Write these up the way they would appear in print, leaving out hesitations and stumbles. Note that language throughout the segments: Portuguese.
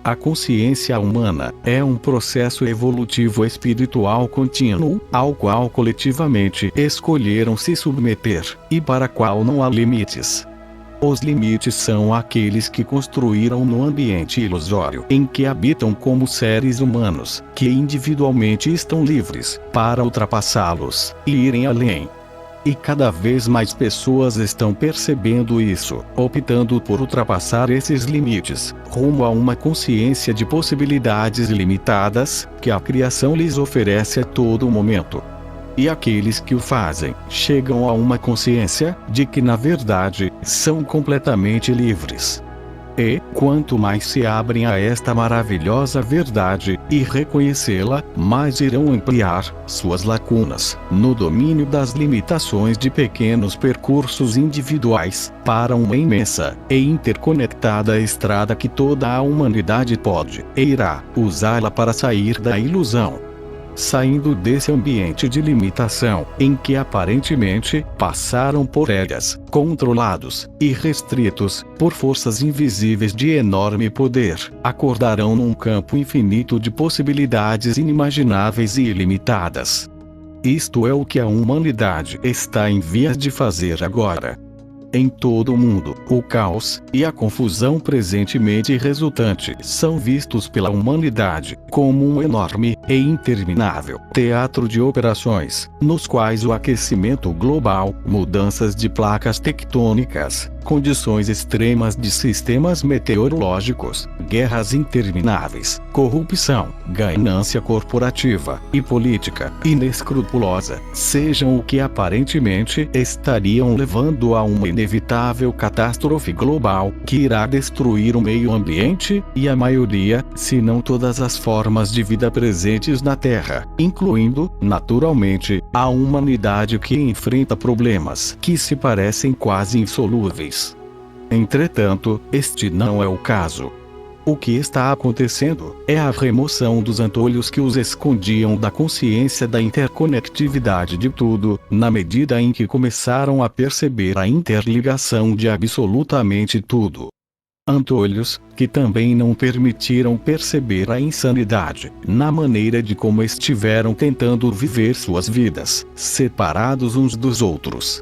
A consciência humana é um processo evolutivo espiritual contínuo, ao qual coletivamente escolheram se submeter, e para qual não há limites. Os limites são aqueles que construíram no ambiente ilusório em que habitam como seres humanos, que individualmente estão livres, para ultrapassá-los e irem além. E cada vez mais pessoas estão percebendo isso, optando por ultrapassar esses limites, rumo a uma consciência de possibilidades ilimitadas, que a criação lhes oferece a todo momento. E aqueles que o fazem, chegam a uma consciência, de que na verdade, são completamente livres. E, quanto mais se abrem a esta maravilhosa verdade, e reconhecê-la, mais irão ampliar suas lacunas, no domínio das limitações de pequenos percursos individuais, para uma imensa e interconectada estrada que toda a humanidade pode, e irá, usá-la para sair da ilusão. Saindo desse ambiente de limitação, em que aparentemente passaram por eras, controlados e restritos por forças invisíveis de enorme poder, acordarão num campo infinito de possibilidades inimagináveis e ilimitadas. Isto é o que a humanidade está em vias de fazer agora. Em todo o mundo, o caos e a confusão presentemente resultante são vistos pela humanidade como um enorme e interminável teatro de operações, nos quais o aquecimento global, mudanças de placas tectônicas, condições extremas de sistemas meteorológicos, guerras intermináveis, corrupção, ganância corporativa e política inescrupulosa, sejam o que aparentemente estariam levando a uma inevitável catástrofe global, que irá destruir o meio ambiente e a maioria, se não todas as formas de vida presentes na Terra, incluindo, naturalmente, a humanidade que enfrenta problemas que se parecem quase insolúveis. Entretanto, este não é o caso. O que está acontecendo é a remoção dos antolhos que os escondiam da consciência da interconectividade de tudo, na medida em que começaram a perceber a interligação de absolutamente tudo. Antolhos, que também não permitiram perceber a insanidade, na maneira de como estiveram tentando viver suas vidas, separados uns dos outros.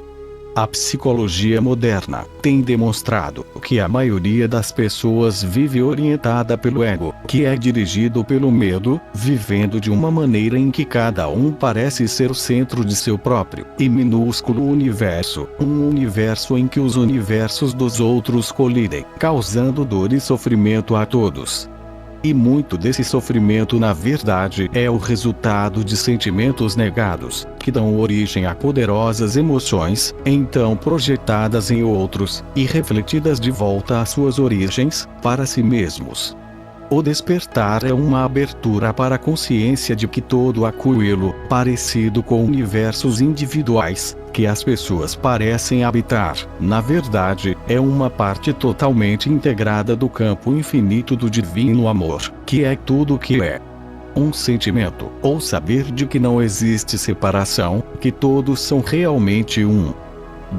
A psicologia moderna tem demonstrado que a maioria das pessoas vive orientada pelo ego, que é dirigido pelo medo, vivendo de uma maneira em que cada um parece ser o centro de seu próprio e minúsculo universo, um universo em que os universos dos outros colidem, causando dor e sofrimento a todos. E muito desse sofrimento na verdade é o resultado de sentimentos negados, que dão origem a poderosas emoções, então projetadas em outros, e refletidas de volta às suas origens, para si mesmos. O despertar é uma abertura para a consciência de que todo aquilo, parecido com universos individuais, que as pessoas parecem habitar, na verdade, é uma parte totalmente integrada do campo infinito do divino amor, que é tudo o que é. Um sentimento, ou saber de que não existe separação, que todos são realmente um.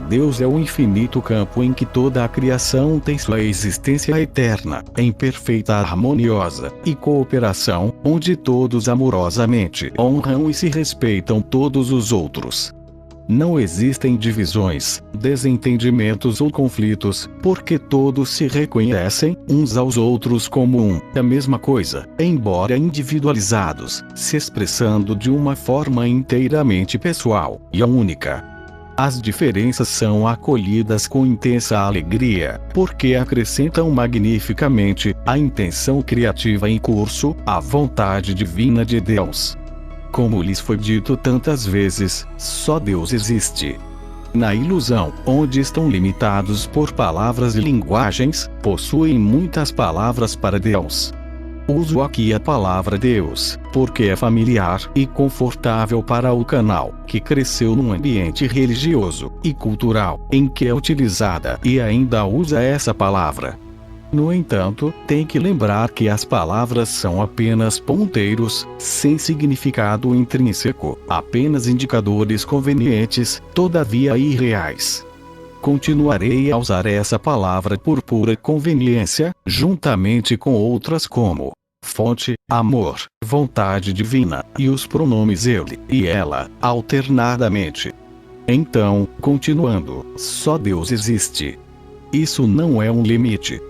Deus é o infinito campo em que toda a criação tem sua existência eterna, em perfeita harmoniosa e cooperação, onde todos amorosamente honram e se respeitam todos os outros. Não existem divisões, desentendimentos ou conflitos, porque todos se reconhecem uns aos outros como a mesma coisa, embora individualizados, se expressando de uma forma inteiramente pessoal e única. As diferenças são acolhidas com intensa alegria, porque acrescentam magnificamente à intenção criativa em curso, à vontade divina de Deus. Como lhes foi dito tantas vezes, só Deus existe. Na ilusão, onde estão limitados por palavras e linguagens, possuem muitas palavras para Deus. Uso aqui a palavra Deus, porque é familiar e confortável para o canal, que cresceu num ambiente religioso e cultural, em que é utilizada e ainda usa essa palavra. No entanto, tem que lembrar que as palavras são apenas ponteiros, sem significado intrínseco, apenas indicadores convenientes, todavia irreais. continuarei a usar essa palavra por pura conveniência, juntamente com outras como fonte, amor, vontade divina, e os pronomes ele e ela, alternadamente. Então, continuando, só Deus existe. Isso não é um limite.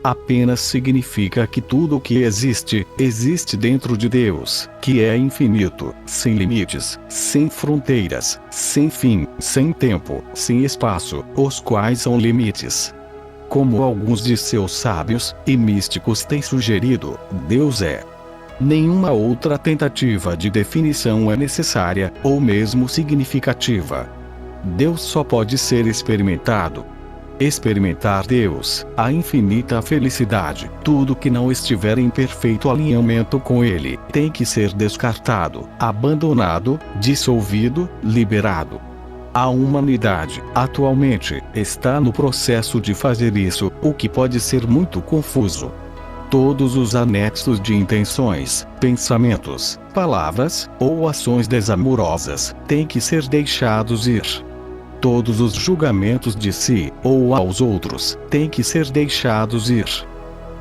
Apenas significa que tudo o que existe, existe dentro de Deus, que é infinito, sem limites, sem fronteiras, sem fim, sem tempo, sem espaço, os quais são limites. Como alguns de seus sábios e místicos têm sugerido, Deus é. Nenhuma outra tentativa de definição é necessária, ou mesmo significativa. Deus só pode ser experimentado. Experimentar Deus, a infinita felicidade, tudo que não estiver em perfeito alinhamento com Ele, tem que ser descartado, abandonado, dissolvido, liberado. A humanidade, atualmente, está no processo de fazer isso, o que pode ser muito confuso. Todos os anexos de intenções, pensamentos, palavras, ou ações desamorosas, têm que ser deixados ir. Todos os julgamentos de si, ou aos outros, têm que ser deixados ir.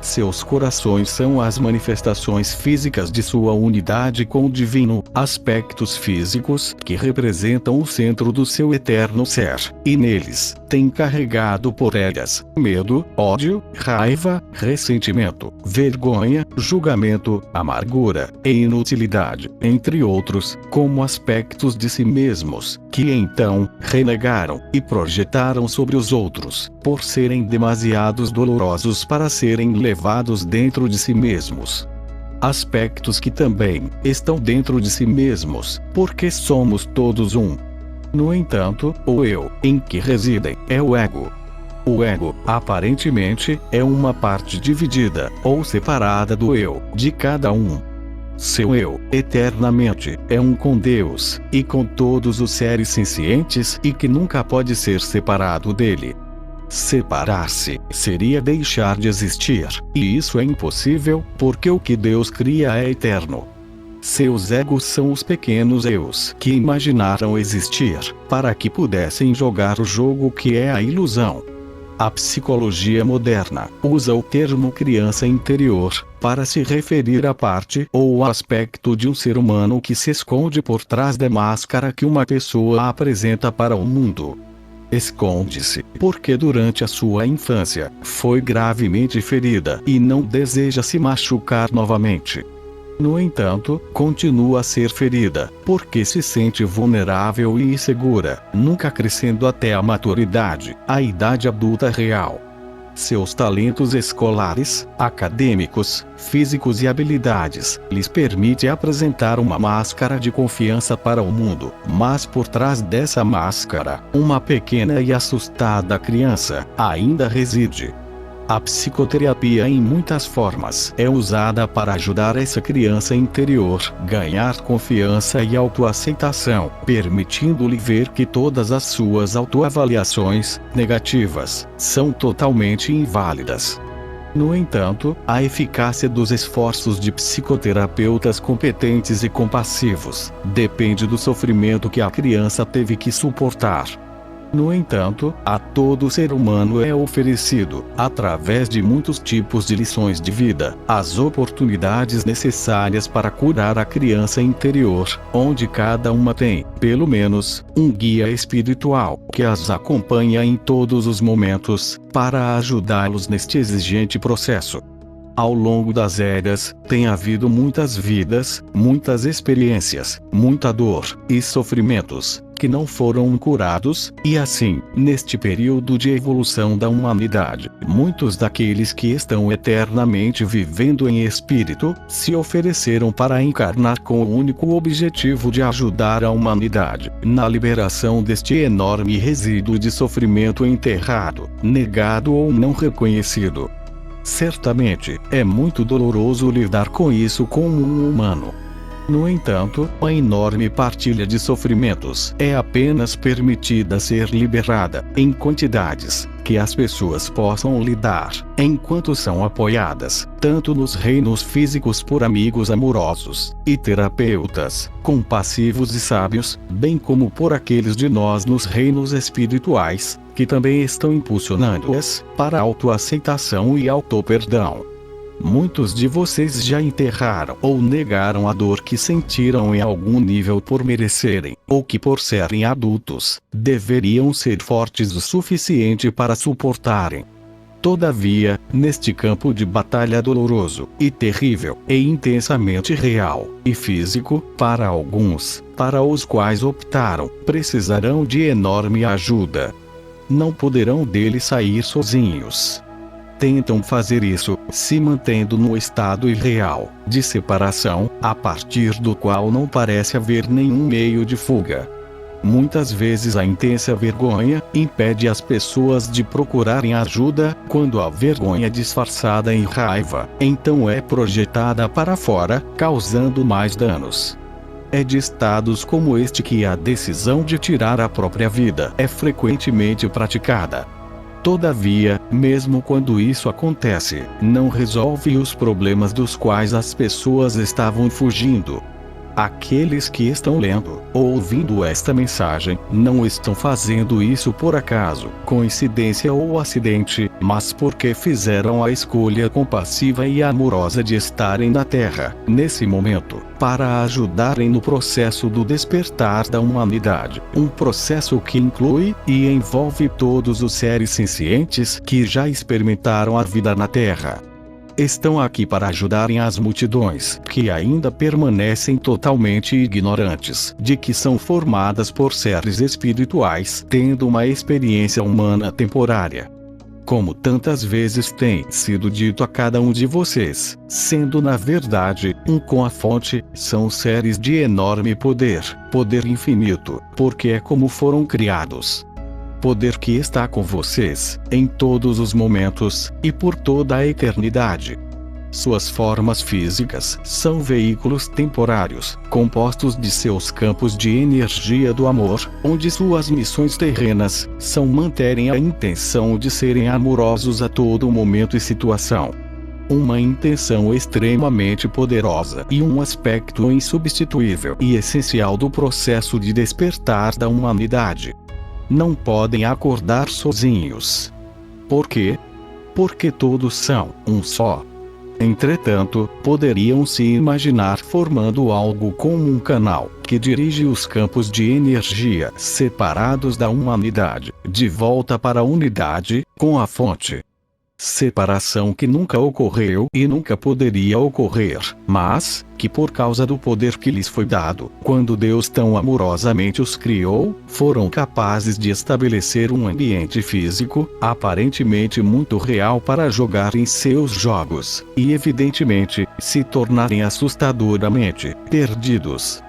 Seus corações são as manifestações físicas de sua unidade com o divino, aspectos físicos que representam o centro do seu eterno ser, e neles, tem carregado por elas, medo, ódio, raiva, ressentimento, vergonha, julgamento, amargura, e inutilidade, entre outros, como aspectos de si mesmos, que então, renegaram, e projetaram sobre os outros, por serem demasiados dolorosos para serem levados dentro de si mesmos. Aspectos que também, estão dentro de si mesmos, porque somos todos um. No entanto, o eu, em que residem, é o ego. O ego, aparentemente, é uma parte dividida, ou separada do eu, de cada um. Seu eu, eternamente, é um com Deus, e com todos os seres sencientes e que nunca pode ser separado dele. Separar-se seria deixar de existir, e isso é impossível, porque o que Deus cria é eterno. Seus egos são os pequenos eus que imaginaram existir, para que pudessem jogar o jogo que é a ilusão. A psicologia moderna usa o termo criança interior para se referir à parte ou aspecto de um ser humano que se esconde por trás da máscara que uma pessoa apresenta para o mundo. Esconde-se porque durante a sua infância foi gravemente ferida e não deseja se machucar novamente. No entanto, continua a ser ferida, porque se sente vulnerável e insegura, nunca crescendo até a maturidade, a idade adulta real. Seus talentos escolares, acadêmicos, físicos e habilidades lhes permite apresentar uma máscara de confiança para o mundo, mas por trás dessa máscara, uma pequena e assustada criança ainda reside. A psicoterapia em muitas formas é usada para ajudar essa criança interior ganhar confiança e autoaceitação, permitindo-lhe ver que todas as suas autoavaliações negativas são totalmente inválidas. No entanto, a eficácia dos esforços de psicoterapeutas competentes e compassivos depende do sofrimento que a criança teve que suportar. No entanto, a todo ser humano é oferecido, através de muitos tipos de lições de vida, as oportunidades necessárias para curar a criança interior, onde cada uma tem, pelo menos, um guia espiritual, que as acompanha em todos os momentos, para ajudá-los neste exigente processo. Ao longo das eras, tem havido muitas vidas, muitas experiências, muita dor e sofrimentos, que não foram curados, e assim, neste período de evolução da humanidade, muitos daqueles que estão eternamente vivendo em espírito, se ofereceram para encarnar com o único objetivo de ajudar a humanidade, na liberação deste enorme resíduo de sofrimento enterrado, negado ou não reconhecido. Certamente, é muito doloroso lidar com isso como um humano. No entanto, a enorme partilha de sofrimentos é apenas permitida ser liberada, em quantidades que as pessoas possam lidar, enquanto são apoiadas, tanto nos reinos físicos por amigos amorosos e terapeutas, compassivos e sábios, bem como por aqueles de nós nos reinos espirituais, que também estão impulsionando-as para a autoaceitação e autoperdão. Muitos de vocês já enterraram ou negaram a dor que sentiram em algum nível por merecerem, ou que por serem adultos, deveriam ser fortes o suficiente para suportarem. Todavia, neste campo de batalha doloroso, e terrível, e intensamente real, e físico, para alguns, para os quais optaram, precisarão de enorme ajuda. Não poderão dele sair sozinhos. Tentam fazer isso, se mantendo no estado irreal, de separação, a partir do qual não parece haver nenhum meio de fuga. Muitas vezes a intensa vergonha impede as pessoas de procurarem ajuda, quando a vergonha disfarçada em raiva, então é projetada para fora, causando mais danos. É de estados como este que a decisão de tirar a própria vida é frequentemente praticada. Todavia, mesmo quando isso acontece, não resolve os problemas dos quais as pessoas estavam fugindo. Aqueles que estão lendo ou ouvindo esta mensagem não estão fazendo isso por acaso, coincidência ou acidente, mas porque fizeram a escolha compassiva e amorosa de estarem na Terra, nesse momento, para ajudarem no processo do despertar da humanidade, um processo que inclui e envolve todos os seres sencientes que já experimentaram a vida na Terra. Estão aqui para ajudarem as multidões que ainda permanecem totalmente ignorantes de que são formadas por seres espirituais tendo uma experiência humana temporária. Como tantas vezes tem sido dito a cada um de vocês, sendo na verdade um com a fonte, são seres de enorme poder, poder infinito, porque é como foram criados. Poder que está com vocês, em todos os momentos, e por toda a eternidade. Suas formas físicas são veículos temporários, compostos de seus campos de energia do amor, onde suas missões terrenas são manterem a intenção de serem amorosos a todo momento e situação. Uma intenção extremamente poderosa e um aspecto insubstituível e essencial do processo de despertar da humanidade. Não podem acordar sozinhos. Por quê? Porque todos são um só. Entretanto, poderiam se imaginar formando algo como um canal, que dirige os campos de energia separados da humanidade, de volta para a unidade, com a fonte. Separação que nunca ocorreu e nunca poderia ocorrer, mas, que por causa do poder que lhes foi dado, quando Deus tão amorosamente os criou, foram capazes de estabelecer um ambiente físico, aparentemente muito real para jogar em seus jogos, e evidentemente, se tornarem assustadoramente perdidos.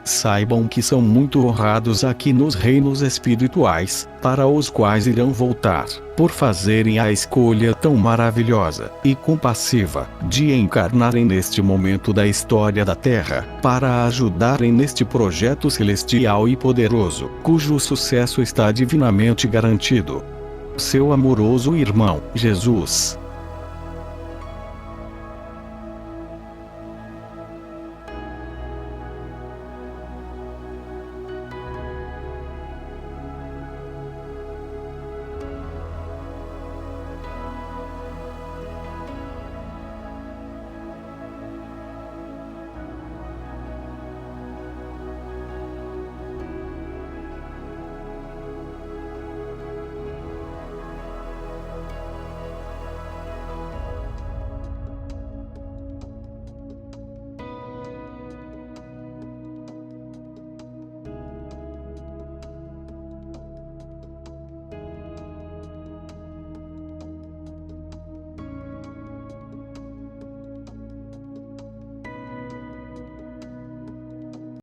Saibam que são muito honrados aqui nos reinos espirituais, para os quais irão voltar, por fazerem a escolha tão maravilhosa e compassiva de encarnarem neste momento da história da Terra, para ajudarem neste projeto celestial e poderoso, cujo sucesso está divinamente garantido. Seu amoroso irmão, Jesus.